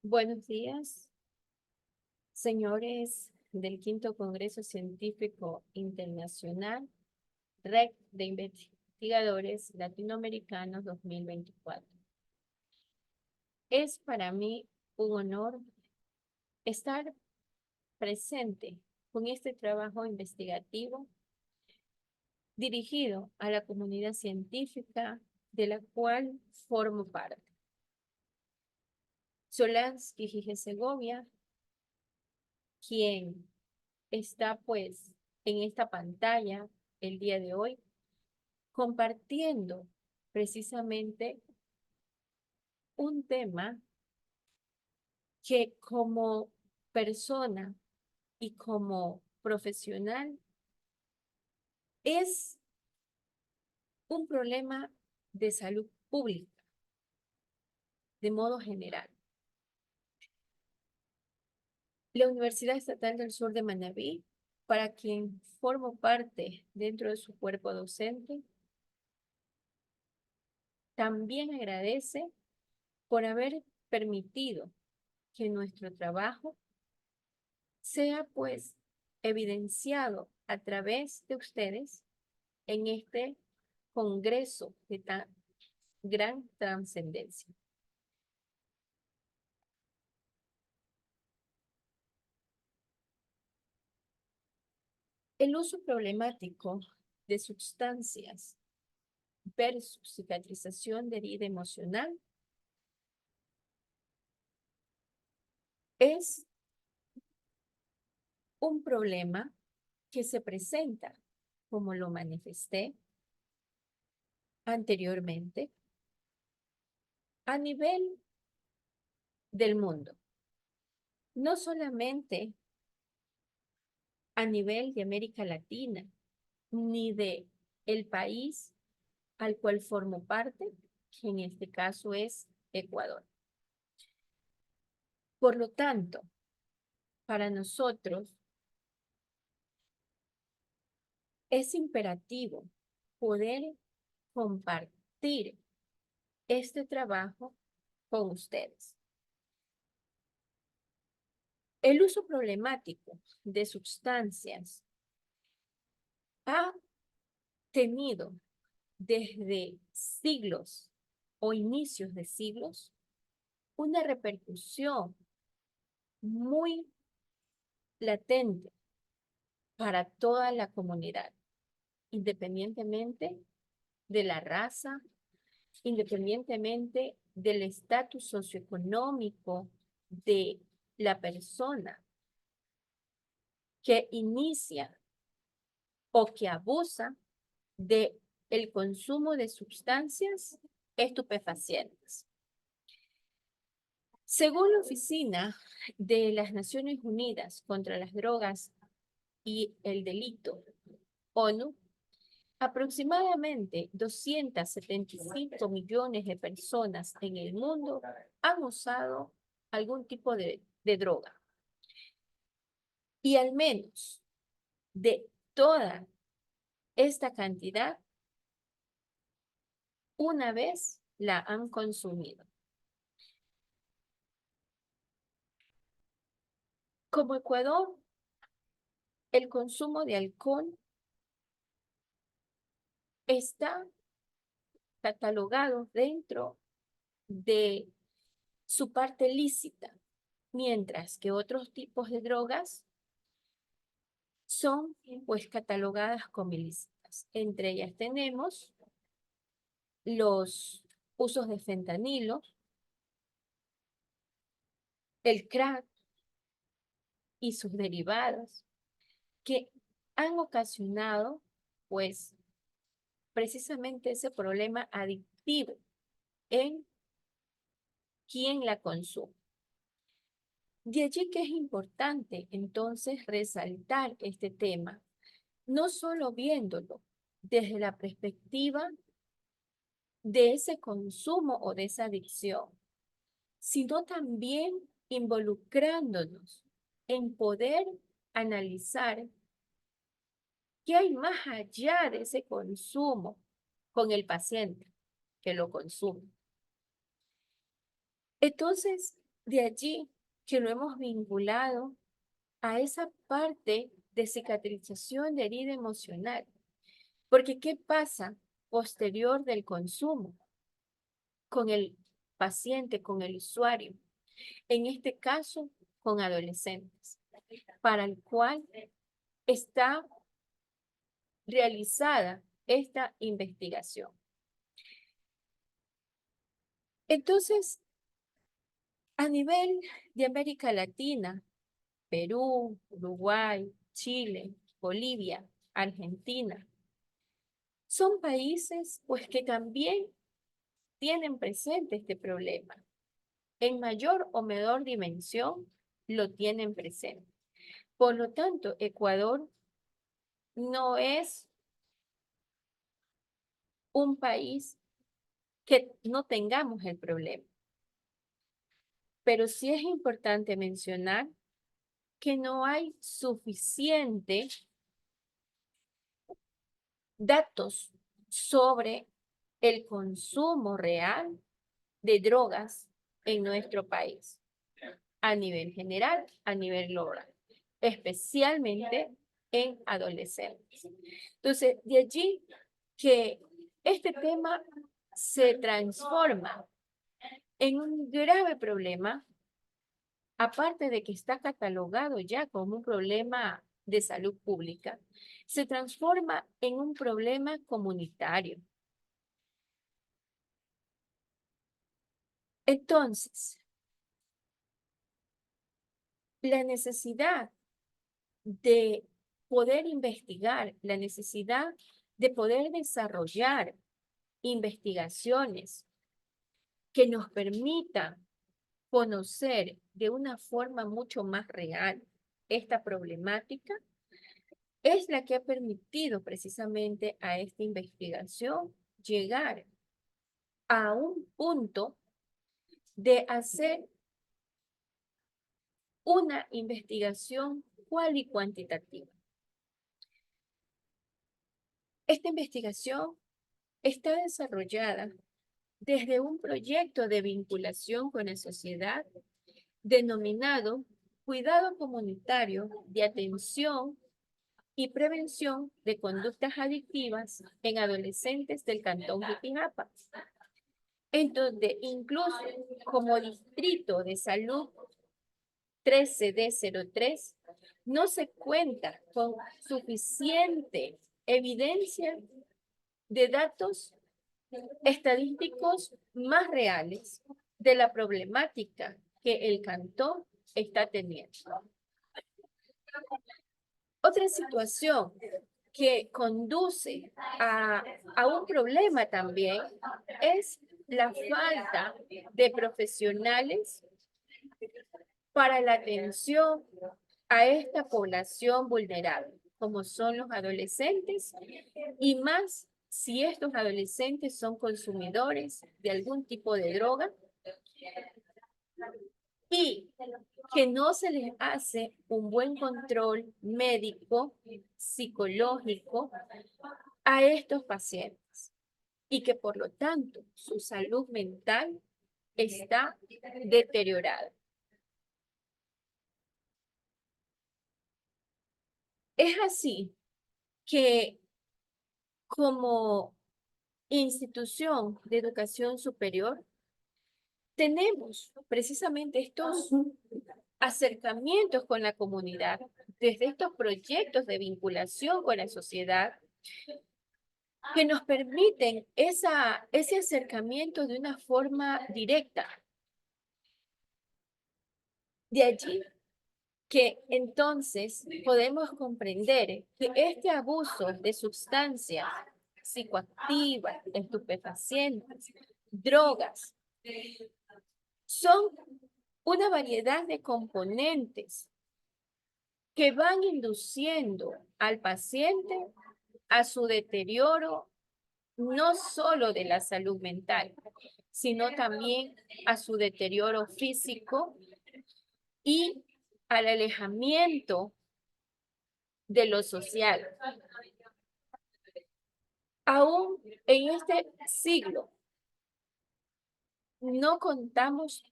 Buenos días, señores del Quinto Congreso Científico Internacional, REC de Investigadores Latinoamericanos 2024. Es para mí un honor estar presente con este trabajo investigativo dirigido a la comunidad científica de la cual formo parte. Solansky Gige Segovia, quien está pues en esta pantalla el día de hoy, compartiendo precisamente un tema que como persona y como profesional es un problema de salud pública de modo general. La Universidad Estatal del Sur de Manabí, para quien formo parte dentro de su cuerpo docente, también agradece por haber permitido que nuestro trabajo sea pues evidenciado a través de ustedes en este congreso de tan gran trascendencia. El uso problemático de sustancias versus cicatrización de herida emocional es un problema que se presenta, como lo manifesté anteriormente, a nivel del mundo, no solamente a nivel de América Latina, ni de el país al cual formo parte, que en este caso es Ecuador. Por lo tanto, para nosotros es imperativo poder compartir este trabajo con ustedes. El uso problemático de sustancias ha tenido desde siglos o inicios de siglos una repercusión muy latente para toda la comunidad, independientemente de la raza, independientemente del estatus socioeconómico de la persona que inicia o que abusa de el consumo de sustancias estupefacientes. Según la Oficina de las Naciones Unidas contra las Drogas y el Delito, ONU, aproximadamente 275 millones de personas en el mundo han usado algún tipo de droga. Y al menos de toda esta cantidad, una vez la han consumido. Como Ecuador, el consumo de alcohol está catalogado dentro de su parte lícita, mientras que otros tipos de drogas son pues catalogadas como ilícitas. Entre ellas tenemos los usos de fentanilo, el crack y sus derivados, que han ocasionado pues precisamente ese problema adictivo en quien la consume. De allí que es importante entonces resaltar este tema, no solo viéndolo desde la perspectiva de ese consumo o de esa adicción, sino también involucrándonos en poder analizar qué hay más allá de ese consumo con el paciente que lo consume. Entonces, De allí que lo hemos vinculado a esa parte de cicatrización de herida emocional. Porque ¿qué pasa posterior del consumo con el paciente, con el usuario? En este caso, con adolescentes, para el cual está realizada esta investigación. Entonces, a nivel de América Latina, Perú, Uruguay, Chile, Bolivia, Argentina, son países pues que también tienen presente este problema. En mayor o menor dimensión lo tienen presente. Por lo tanto, Ecuador no es un país que no tengamos el problema. Pero sí es importante mencionar que no hay suficiente datos sobre el consumo real de drogas en nuestro país, a nivel general, a nivel global, especialmente en adolescentes. Entonces, de allí que este tema se transforma en un grave problema, aparte de que está catalogado ya como un problema de salud pública, se transforma en un problema comunitario. Entonces, la necesidad de poder investigar, la necesidad de poder desarrollar investigaciones que nos permitan conocer de una forma mucho más real esta problemática es la que ha permitido precisamente a esta investigación llegar a un punto de hacer una investigación cual y cuantitativa. Esta investigación está desarrollada desde un proyecto de vinculación con la sociedad denominado Cuidado Comunitario de Atención y Prevención de Conductas Adictivas en Adolescentes del Cantón Jutiapa, en donde incluso como distrito de salud 13D03 no se cuenta con suficiente evidencia de datos estadísticos más reales de la problemática que el cantón está teniendo. Otra situación que conduce a un problema también es la falta de profesionales para la atención a esta población vulnerable, como son los adolescentes, y más si estos adolescentes son consumidores de algún tipo de droga y que no se les hace un buen control médico, psicológico a estos pacientes y que por lo tanto su salud mental está deteriorada. Es así que como institución de educación superior tenemos precisamente estos acercamientos con la comunidad, desde estos proyectos de vinculación con la sociedad, que nos permiten ese acercamiento de una forma directa. De allí que entonces podemos comprender que este abuso de sustancias psicoactivas, estupefacientes, drogas, son una variedad de componentes que van induciendo al paciente a su deterioro, no solo de la salud mental, sino también a su deterioro físico y al alejamiento de lo social. Aún en este siglo no contamos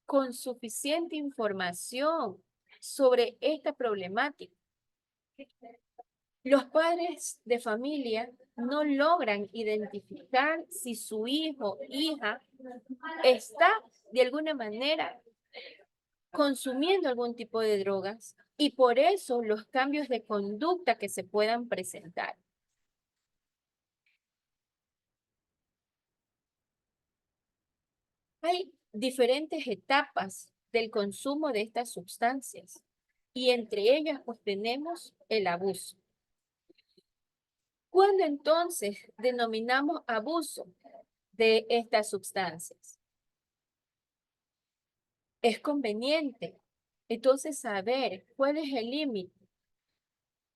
con suficiente información sobre esta problemática. Los padres de familia no logran identificar si su hijo, hija, está de alguna manera consumiendo algún tipo de drogas y por eso los cambios de conducta que se puedan presentar. Hay diferentes etapas del consumo de estas sustancias y entre ellas pues tenemos el abuso. ¿Cuándo entonces denominamos abuso de estas sustancias? Es conveniente entonces saber cuál es el límite,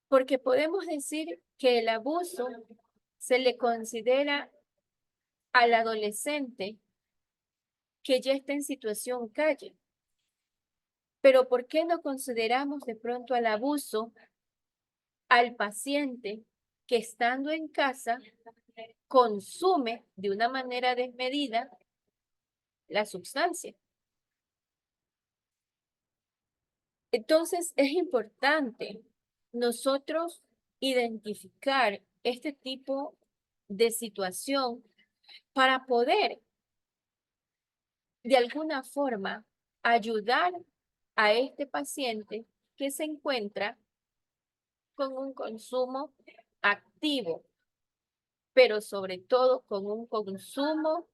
porque podemos decir que el abuso se le considera al adolescente que ya está en situación calle. Pero ¿por qué no consideramos de pronto al abuso al paciente que estando en casa consume de una manera desmedida la sustancia? Entonces es importante nosotros identificar este tipo de situación para poder de alguna forma ayudar a este paciente que se encuentra con un consumo activo, pero sobre todo con un consumo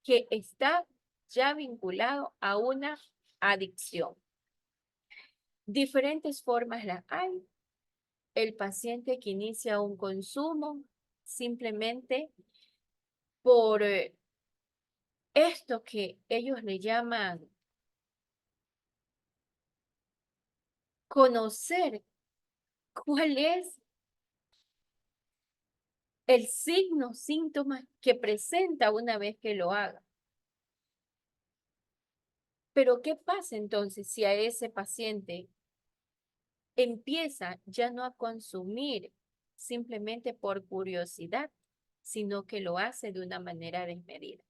que está ya vinculado a una adicción. Diferentes formas las hay. El paciente que inicia un consumo simplemente por esto que ellos le llaman conocer cuál es el signo, síntoma que presenta una vez que lo haga. Pero ¿qué pasa entonces si a ese paciente empieza ya no a consumir simplemente por curiosidad, sino que lo hace de una manera desmedida?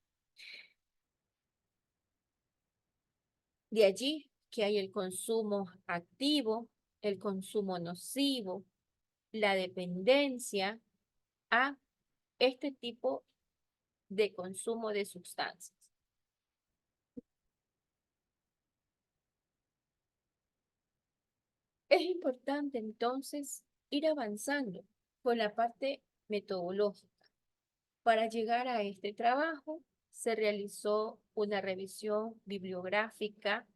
De allí que hay el consumo activo, el consumo nocivo, la dependencia a este tipo de consumo de sustancias. Es importante entonces ir avanzando con la parte metodológica. Para llegar a este trabajo se realizó una revisión bibliográfica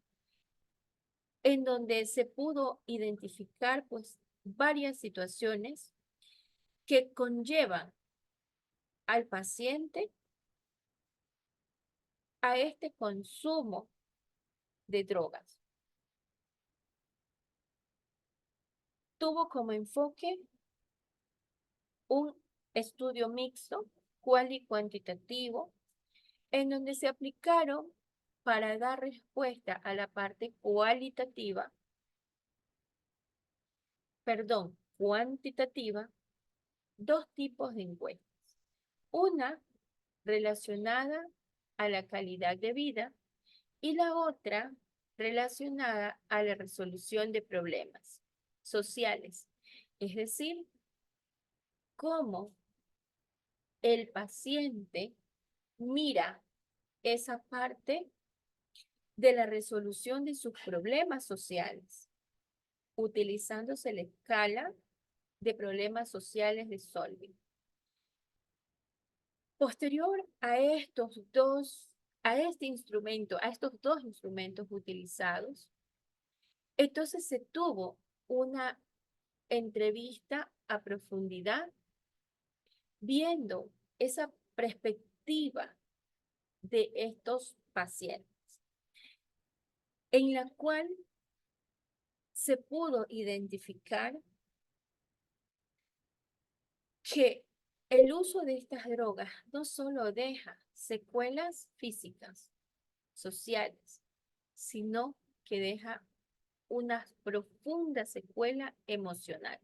en donde se pudo identificar pues varias situaciones que conllevan al paciente a este consumo de drogas. Tuvo como enfoque un estudio mixto, cual y cuantitativo, en donde se aplicaron para dar respuesta a la parte cuantitativa, dos tipos de encuestas. Una relacionada a la calidad de vida y la otra relacionada a la resolución de problemas sociales, es decir, cómo el paciente mira esa parte de la resolución de sus problemas sociales, utilizándose la escala de problemas sociales de Solving. Posterior a estos dos instrumentos utilizados, entonces se tuvo una entrevista a profundidad viendo esa perspectiva de estos pacientes, en la cual se pudo identificar que el uso de estas drogas no solo deja secuelas físicas, sociales, sino que deja una profunda secuela emocional.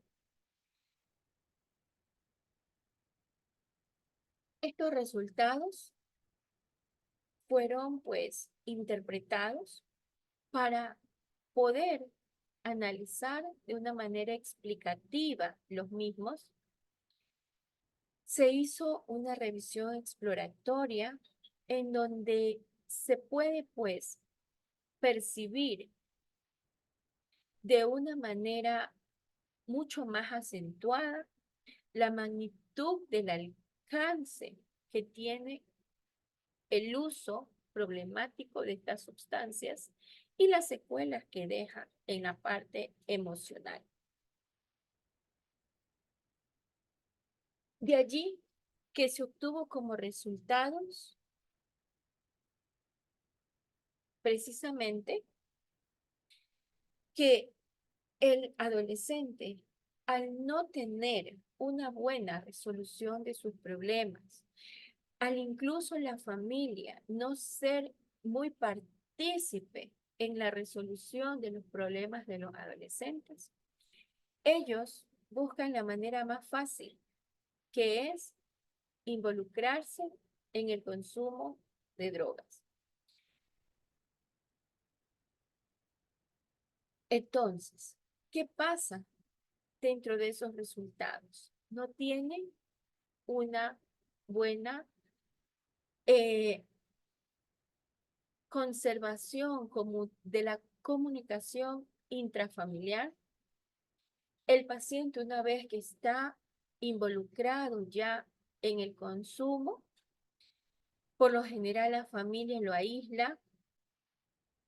Estos resultados fueron pues interpretados para poder analizar de una manera explicativa los mismos. Se hizo una revisión exploratoria en donde se puede pues percibir de una manera mucho más acentuada la magnitud del alcance que tiene el uso problemático de estas sustancias y las secuelas que deja en la parte emocional. De allí que se obtuvo como resultados precisamente que el adolescente, al no tener una buena resolución de sus problemas, al incluso la familia no ser muy partícipe en la resolución de los problemas de los adolescentes, ellos buscan la manera más fácil, que es involucrarse en el consumo de drogas. Entonces, ¿qué pasa dentro de esos resultados? No tienen una buena conservación como de la comunicación intrafamiliar. El paciente, una vez que está involucrado ya en el consumo, por lo general la familia lo aísla,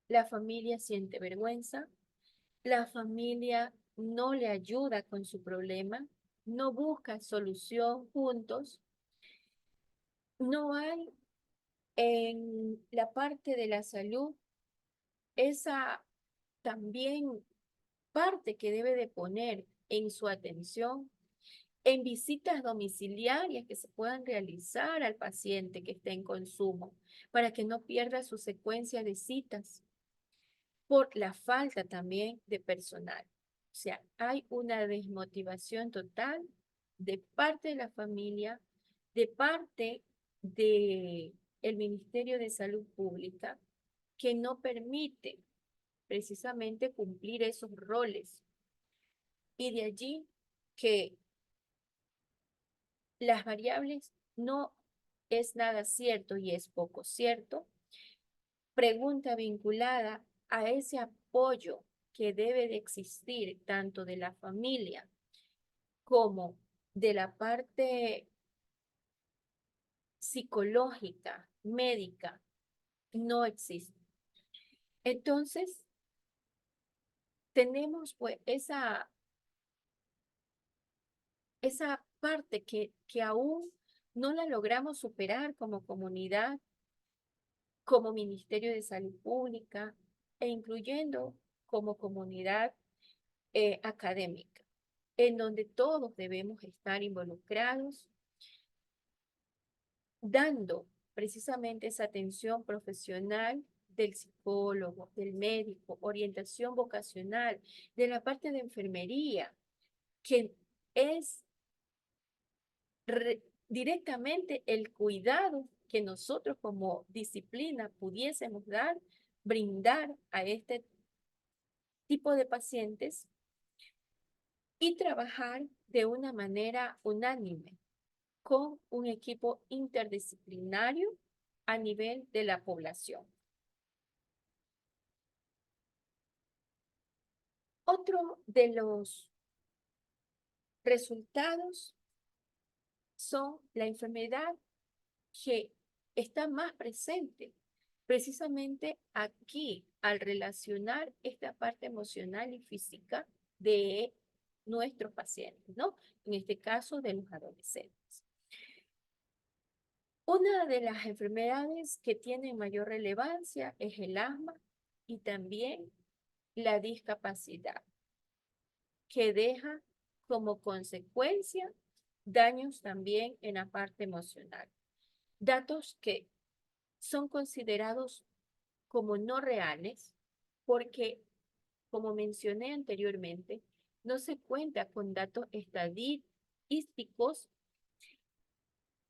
la familia siente vergüenza, la familia no le ayuda con su problema, no busca solución juntos, no hay en la parte de la salud esa también parte que debe de poner en su atención en visitas domiciliarias que se puedan realizar al paciente que esté en consumo para que no pierda su secuencia de citas por la falta también de personal. O sea, hay una desmotivación total de parte de la familia, de parte del Ministerio de Salud Pública, que no permite precisamente cumplir esos roles. Y de allí que las variables no es nada cierto y es poco cierto. Pregunta vinculada a ese apoyo que debe de existir tanto de la familia como de la parte psicológica, médica, no existe. Entonces, tenemos pues esa parte que aún no la logramos superar como comunidad, como Ministerio de Salud Pública e incluyendo como comunidad académica, en donde todos debemos estar involucrados, dando precisamente esa atención profesional del psicólogo, del médico, orientación vocacional, de la parte de enfermería, que es directamente el cuidado que nosotros como disciplina pudiésemos dar, brindar a este tipo de pacientes y trabajar de una manera unánime con un equipo interdisciplinario a nivel de la población. Otro de los resultados son la enfermedad que está más presente precisamente aquí al relacionar esta parte emocional y física de nuestros pacientes, ¿no? En este caso de los adolescentes. Una de las enfermedades que tienen mayor relevancia es el asma y también la discapacidad, que deja como consecuencia daños también en la parte emocional. Datos que son considerados como no reales porque, como mencioné anteriormente, no se cuenta con datos estadísticos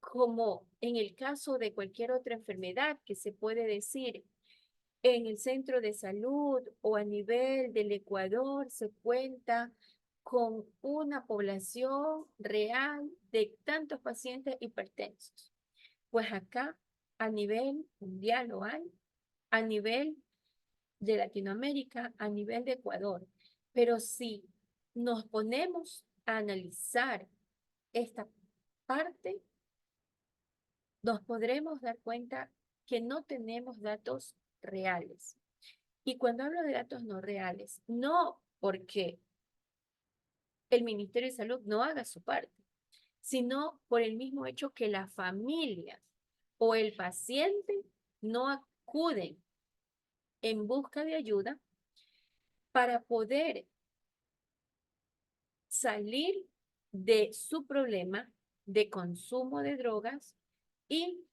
como en el caso de cualquier otra enfermedad que se puede decir en el centro de salud o a nivel del Ecuador se cuenta con una población real de tantos pacientes hipertensos. Pues acá a nivel mundial lo hay, a nivel de Latinoamérica, a nivel de Ecuador. Pero si nos ponemos a analizar esta parte, nos podremos dar cuenta que no tenemos datos reales. Y cuando hablo de datos no reales, no porque el Ministerio de Salud no haga su parte, sino por el mismo hecho que la familia o el paciente no acuden en busca de ayuda para poder salir de su problema de consumo de drogas y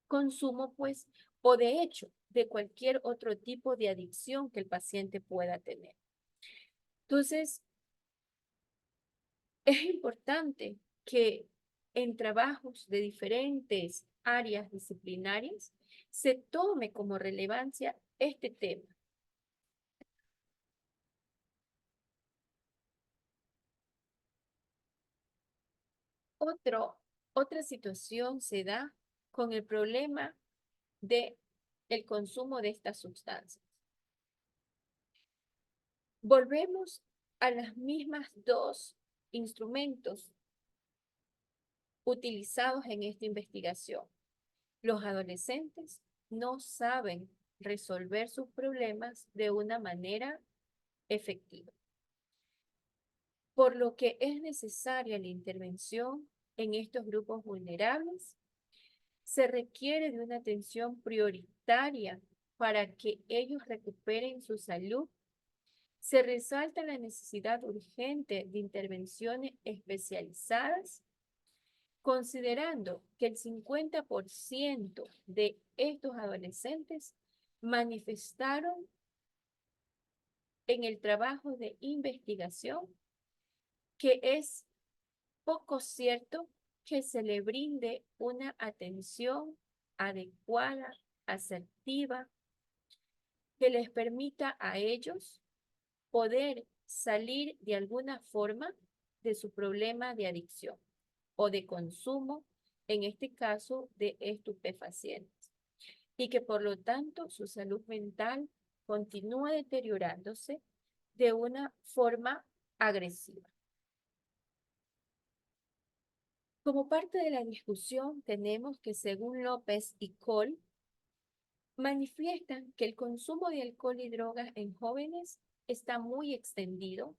consumo, pues, o de hecho, de cualquier otro tipo de adicción que el paciente pueda tener. Entonces, es importante que en trabajos de diferentes áreas disciplinarias se tome como relevancia este tema. Otra situación se da con el problema de el consumo de estas sustancias. Volvemos a las mismas dos instrumentos utilizados en esta investigación. Los adolescentes no saben resolver sus problemas de una manera efectiva, por lo que es necesaria la intervención en estos grupos vulnerables. Se requiere de una atención prioritaria para que ellos recuperen su salud. Se resalta la necesidad urgente de intervenciones especializadas, considerando que el 50% de estos adolescentes manifestaron en el trabajo de investigación que es poco cierto que se le brinde una atención adecuada, asertiva, que les permita a ellos poder salir de alguna forma de su problema de adicción o de consumo, en este caso de estupefacientes, y que por lo tanto su salud mental continúa deteriorándose de una forma agresiva. Como parte de la discusión, tenemos que según López y Cole, manifiestan que el consumo de alcohol y drogas en jóvenes está muy extendido.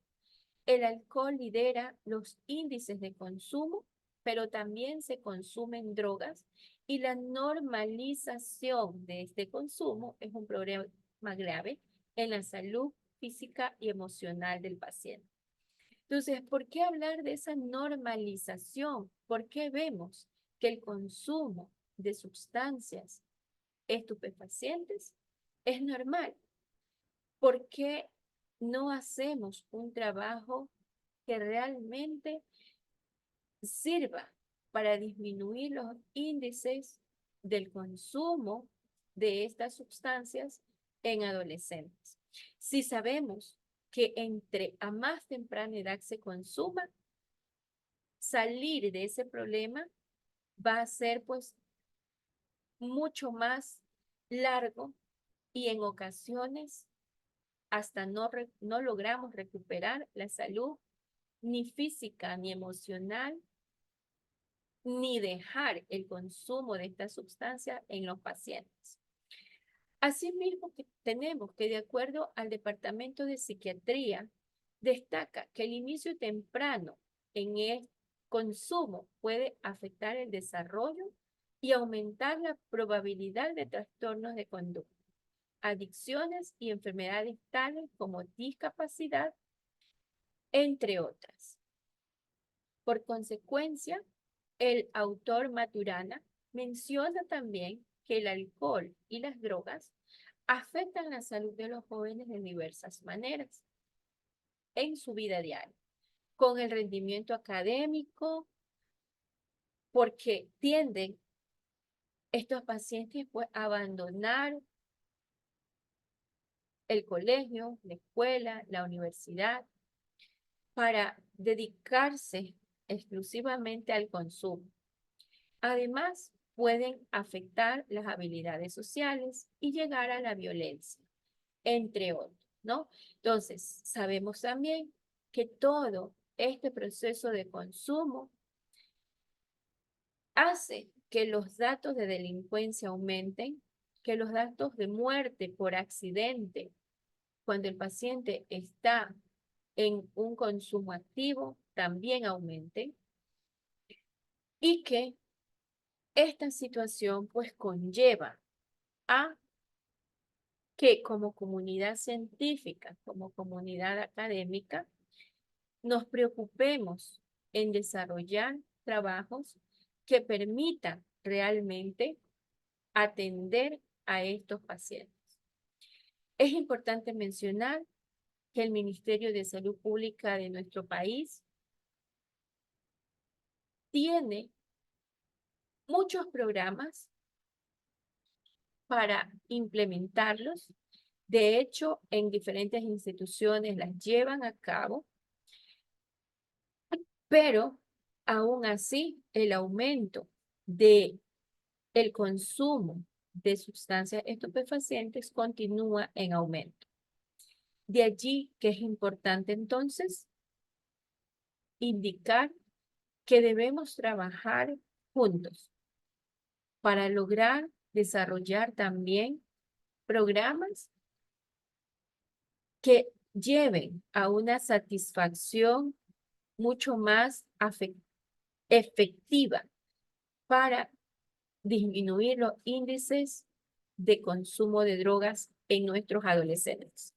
El alcohol lidera los índices de consumo, pero también se consumen drogas y la normalización de este consumo es un problema grave en la salud física y emocional del paciente. Entonces, ¿por qué hablar de esa normalización? ¿Por qué vemos que el consumo de sustancias estupefacientes es normal? ¿Por qué no hacemos un trabajo que realmente sirva para disminuir los índices del consumo de estas sustancias en adolescentes? Si sabemos que entre a más temprana edad se consuma, salir de ese problema va a ser pues mucho más largo y en ocasiones hasta no logramos recuperar la salud ni física ni emocional, ni dejar el consumo de esta sustancia en los pacientes. Asimismo, tenemos que, de acuerdo al Departamento de Psiquiatría, destaca que el inicio temprano en el consumo puede afectar el desarrollo y aumentar la probabilidad de trastornos de conducta, adicciones y enfermedades tales como discapacidad, entre otras. Por consecuencia, el autor Maturana menciona también que el alcohol y las drogas afectan la salud de los jóvenes de diversas maneras en su vida diaria, con el rendimiento académico, porque tienden estos pacientes pues, a abandonar el colegio, la escuela, la universidad, para dedicarse exclusivamente al consumo. Además, pueden afectar las habilidades sociales y llegar a la violencia, entre otros, ¿no? Entonces, sabemos también que todo este proceso de consumo hace que los datos de delincuencia aumenten, que los datos de muerte por accidente, cuando el paciente está en un consumo activo, también aumenten, y que esta situación pues conlleva a que como comunidad científica, como comunidad académica, nos preocupemos en desarrollar trabajos que permitan realmente atender a estos pacientes. Es importante mencionar que el Ministerio de Salud Pública de nuestro país tiene muchos programas para implementarlos. De hecho, en diferentes instituciones las llevan a cabo, pero aún así el aumento de el consumo de sustancias estupefacientes continúa en aumento. De allí que es importante entonces indicar que debemos trabajar juntos para lograr desarrollar también programas que lleven a una satisfacción mucho más efectiva para disminuir los índices de consumo de drogas en nuestros adolescentes.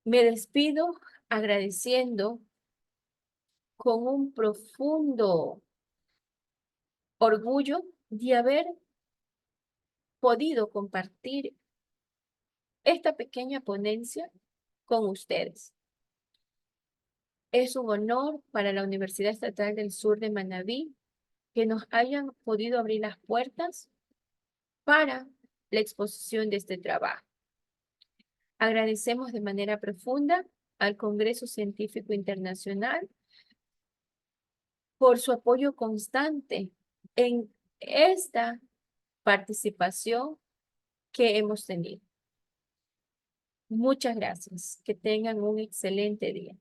Me despido agradeciendo con un profundo orgullo de haber podido compartir esta pequeña ponencia con ustedes. Es un honor para la Universidad Estatal del Sur de Manabí que nos hayan podido abrir las puertas para la exposición de este trabajo. Agradecemos de manera profunda al Congreso Científico Internacional por su apoyo constante en esta participación que hemos tenido. Muchas gracias. Que tengan un excelente día.